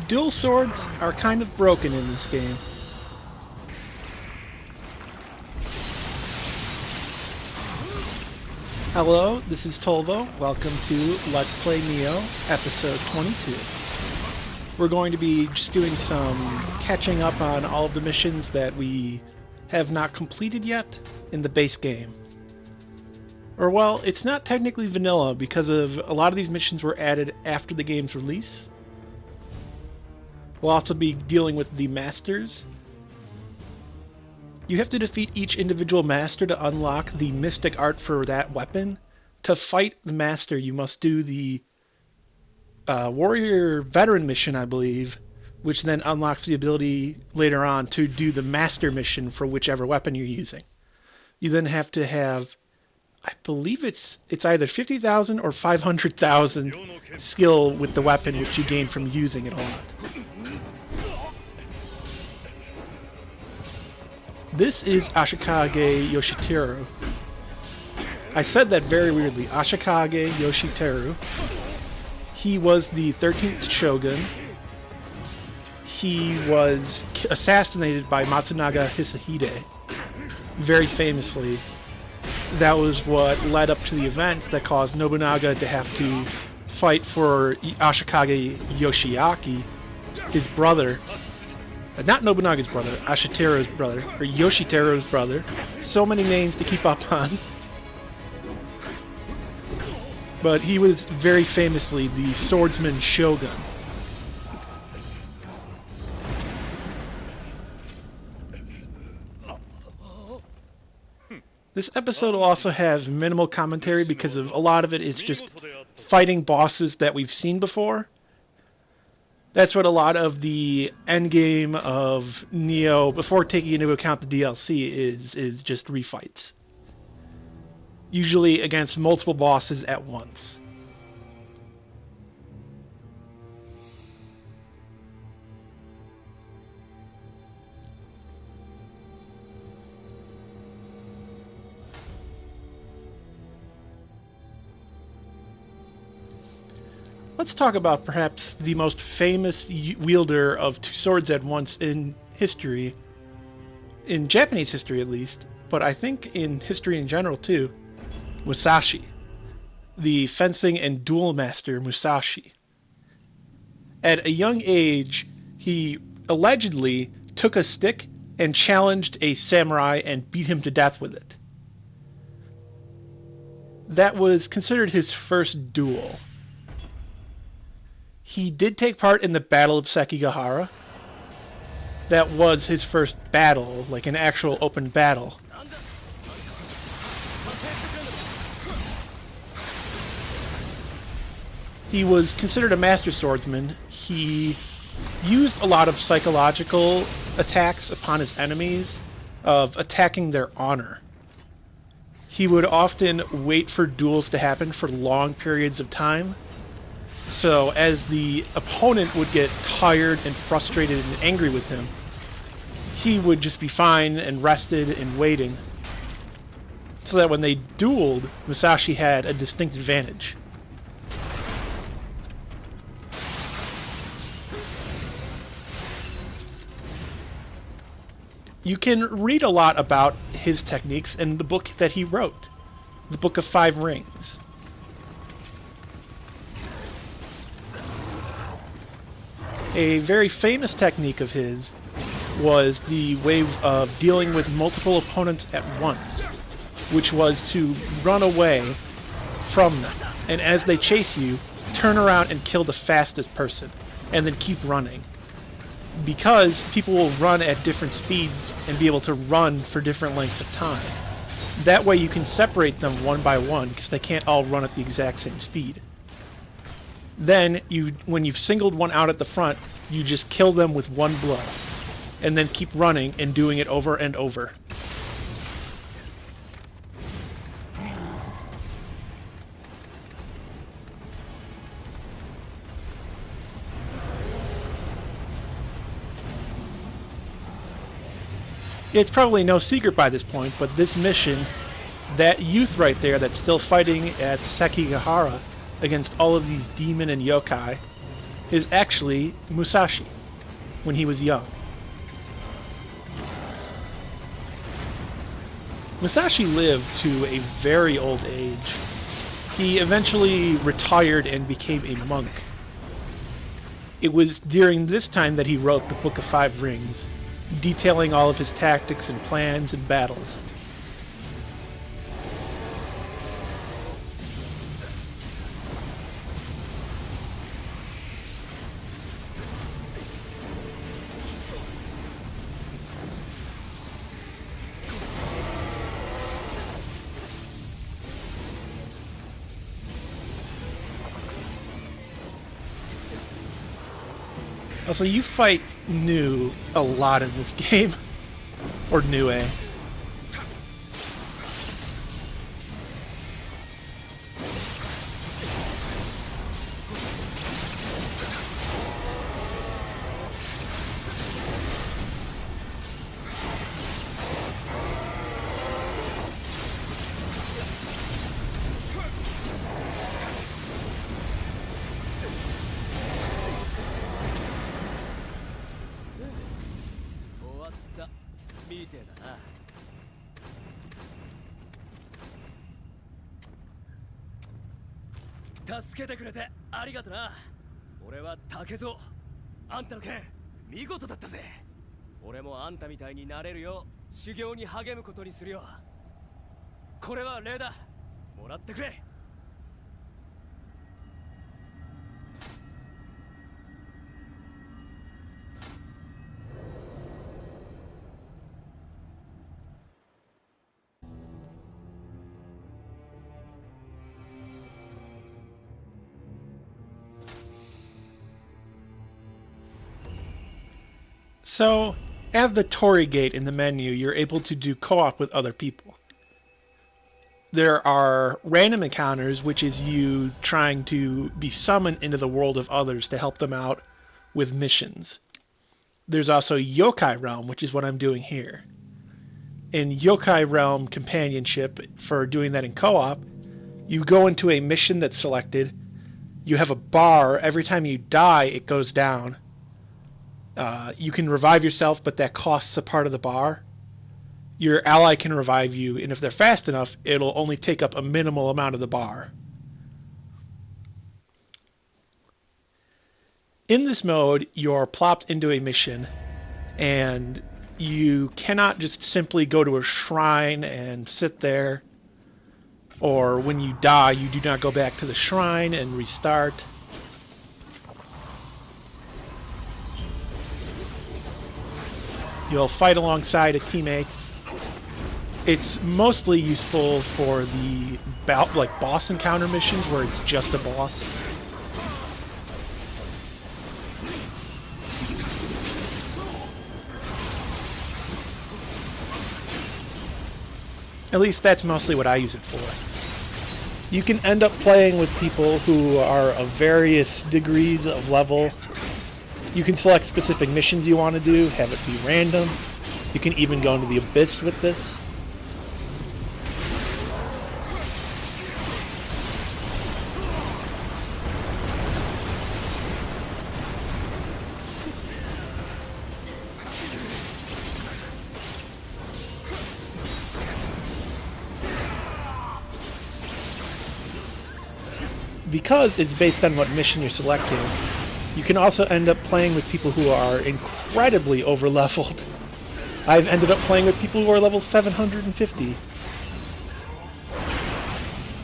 Dual swords are kind of broken in this game. Hello, this is Tolvo. Welcome to Let's Play Nioh, episode 22. We're going to be just doing some catching up on all of the missions that we have not completed yet in the base game. Or, well, it's not technically vanilla because of a lot of these missions were added after the game's release. We'll also be dealing with the masters. You have to defeat each individual master to unlock the mystic art for that weapon. To fight the master, you must do the warrior veteran mission, I believe, which then unlocks the ability later on to do the master mission for whichever weapon you're using. You then have to have, I believe it's either 50,000 or 500,000 skill with the weapon, which you gain from using it a lot. This is Ashikage Yoshiteru. I said that very weirdly. Ashikage Yoshiteru. He was the 13th shogun. He was assassinated by Matsunaga Hisahide, very famously. That was what led up to the events that caused Nobunaga to have to fight for Ashikage Yoshiaki, his brother. Not Nobunaga's brother, Ashiteru's brother, or Yoshiteru's brother. So many names to keep up on. But he was very famously the swordsman shogun. This episode will also have minimal commentary because of a lot of it is just fighting bosses that we've seen before. That's what a lot of the endgame of Nioh, before taking into account the DLC, is just refights. Usually against multiple bosses at once. Let's talk about perhaps the most famous wielder of two swords at once in history, in Japanese history at least, but I think in history in general too, Musashi, the fencing and duel master Musashi. At a young age, he allegedly took a stick and challenged a samurai and beat him to death with it. That was considered his first duel. He did take part in the Battle of Sekigahara. That was his first battle, like an actual open battle. He was considered a master swordsman. He used a lot of psychological attacks upon his enemies, of attacking their honor. He would often wait for duels to happen for long periods of time. So as the opponent would get tired and frustrated and angry with him, he would just be fine and rested and waiting. So that when they dueled, Musashi had a distinct advantage. You can read a lot about his techniques in the book that he wrote, the Book of Five Rings. A very famous technique of his was the way of dealing with multiple opponents at once, which was to run away from them, and as they chase you, turn around and kill the fastest person, and then keep running. Because people will run at different speeds and be able to run for different lengths of time. That way you can separate them one by one, because they can't all run at the exact same speed. Then, when you've singled one out at the front, you just kill them with one blow, and then keep running and doing it over and over. It's probably no secret by this point, but this mission, that youth right there that's still fighting at Sekigahara against all of these demon and yokai, is actually Musashi, when he was young. Musashi lived to a very old age. He eventually retired and became a monk. It was during this time that he wrote the Book of Five Rings, detailing all of his tactics and plans and battles. Also, you fight Nioh a lot in this game. Or Nioh.助けてくれてありがとな。俺は竹蔵。あんたの剣見事だったぜ。俺もあんたみたいになれるよう修行に励むことにするよ。これは礼だ。もらってくれ。So, at the Torii Gate in the menu, you're able to do co-op with other people. There are random encounters, which is you trying to be summoned into the world of others to help them out with missions. There's also Yokai Realm, which is what I'm doing here. In Yokai Realm companionship, for doing that in co-op, you go into a mission that's selected, you have a bar, every time you die it goes down. You can revive yourself, but that costs a part of the bar. Your ally can revive you, and if they're fast enough, it'll only take up a minimal amount of the bar. In this mode, you're plopped into a mission, and you cannot just simply go to a shrine and sit there, or when you die, you do not go back to the shrine and restart. You'll fight alongside a teammate. It's mostly useful for the boss encounter missions where it's just a boss. At least that's mostly what I use it for. You can end up playing with people who are of various degrees of level. You can select specific missions you want to do, have it be random. You can even go into the abyss with this. Because it's based on what mission you're selecting, you can also end up playing with people who are incredibly over-leveled. I've ended up playing with people who are level 750.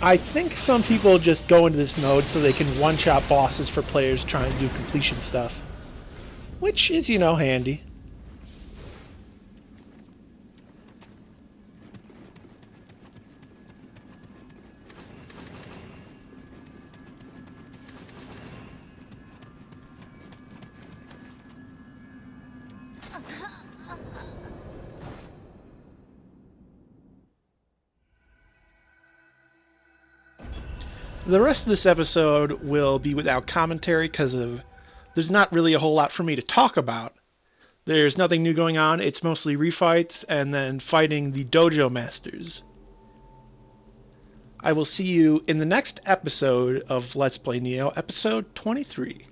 I think some people just go into this mode so they can one-shot bosses for players trying to do completion stuff. Which is, you know, handy. The rest of this episode will be without commentary because there's not really a whole lot for me to talk about. There's nothing new going on. It's mostly refights and then fighting the dojo masters. I will see you in the next episode of Let's Play Nioh, episode 23.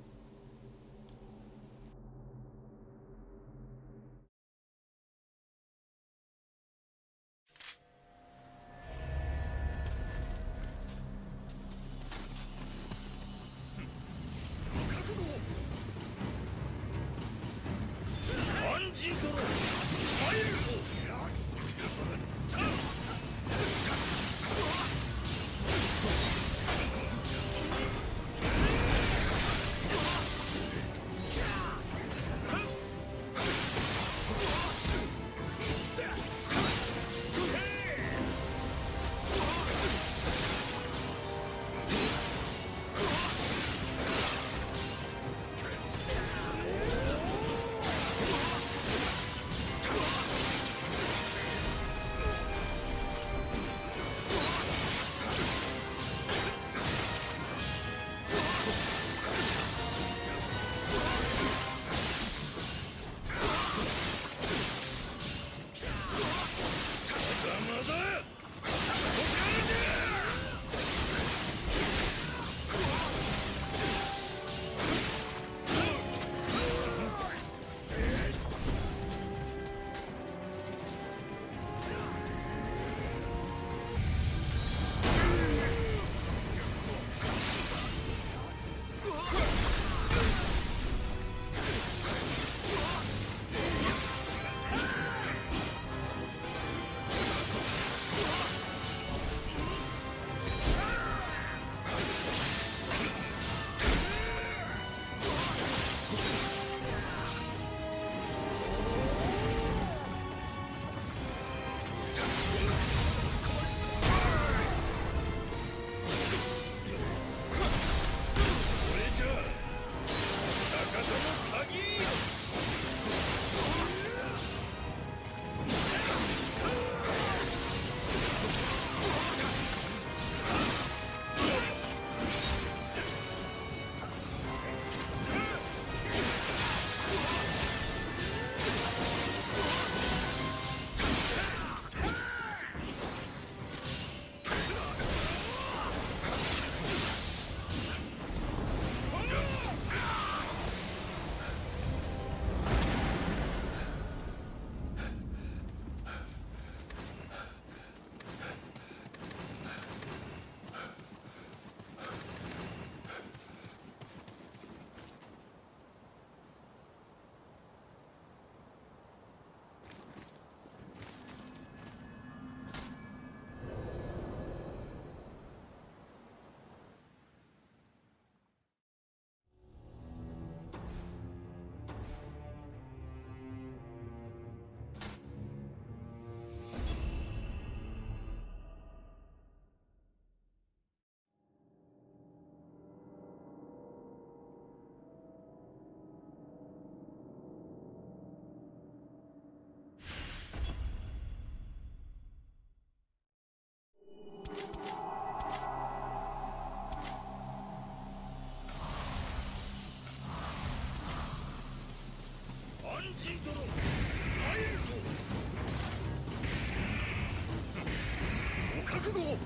覚悟を。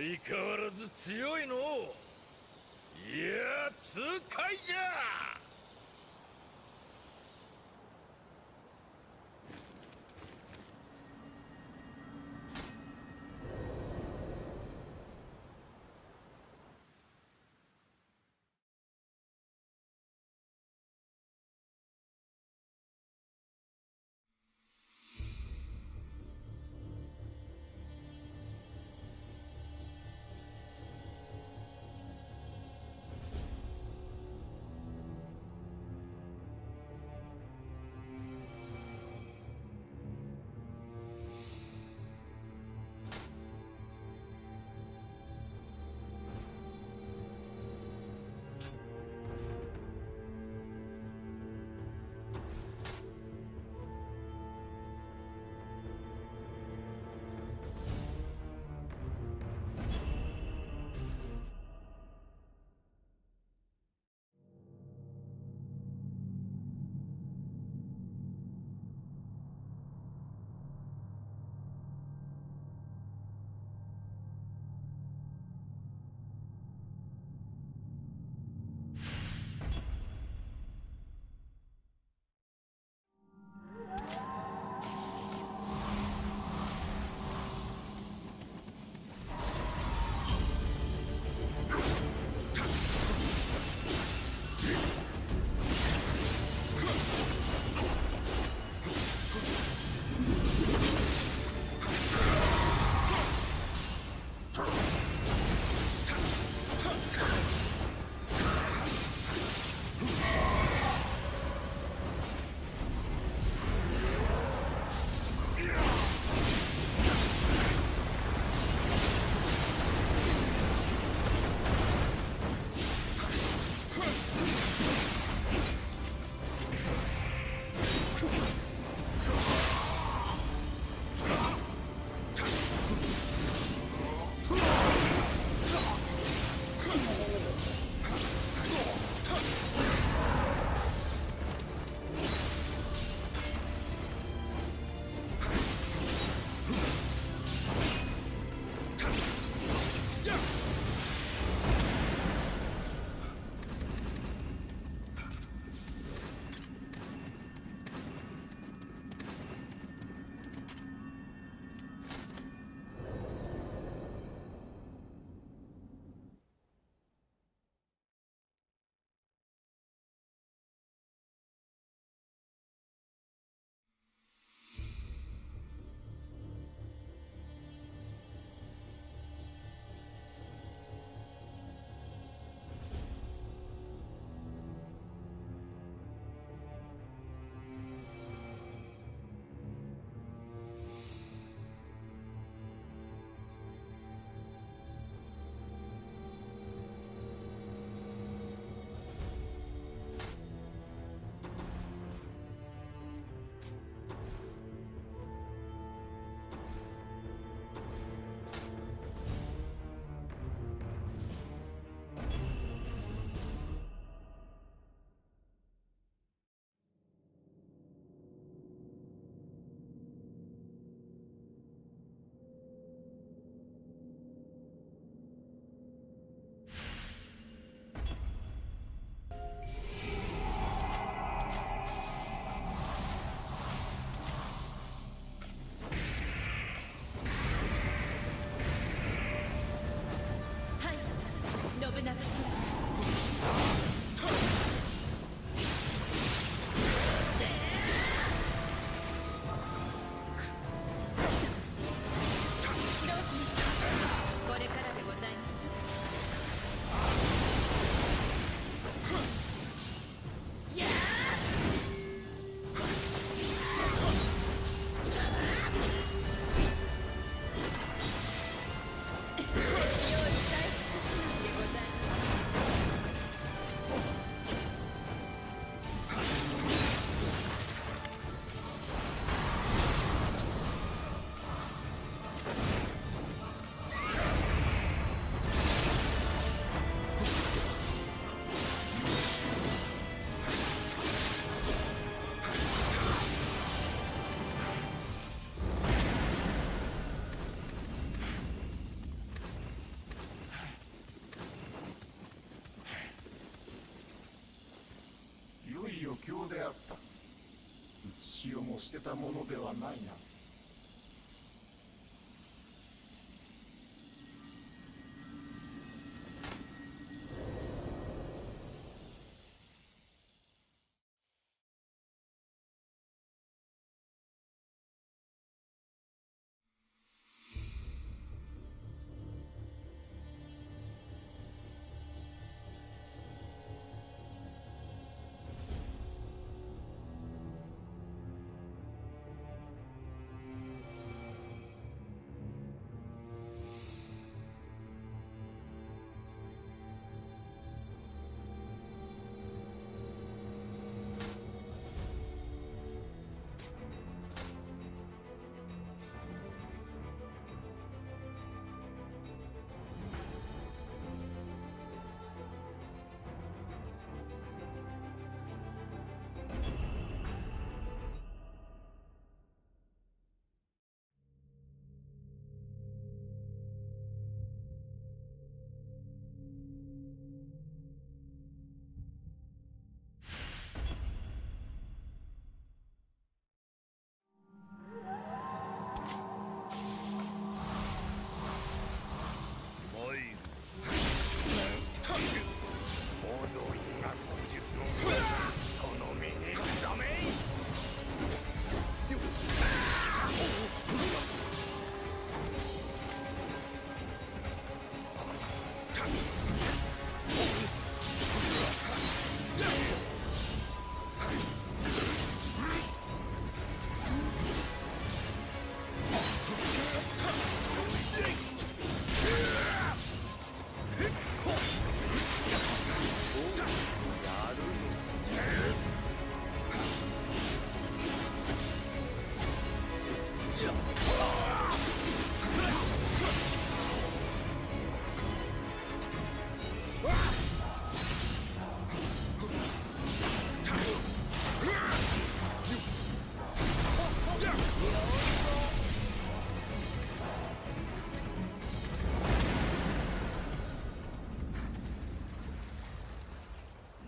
相変わらず強いの。いや、痛快じゃ。捨てたものではないな。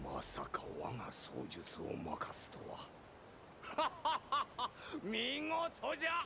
まさか我が操術を任すとは。見事じゃ。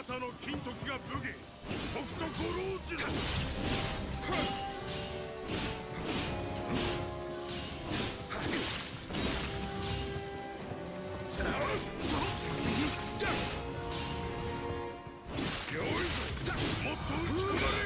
なたの金時が武芸北斗五郎次郎。よいぞ、もっと打ち込まれ。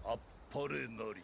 あっぱれなり。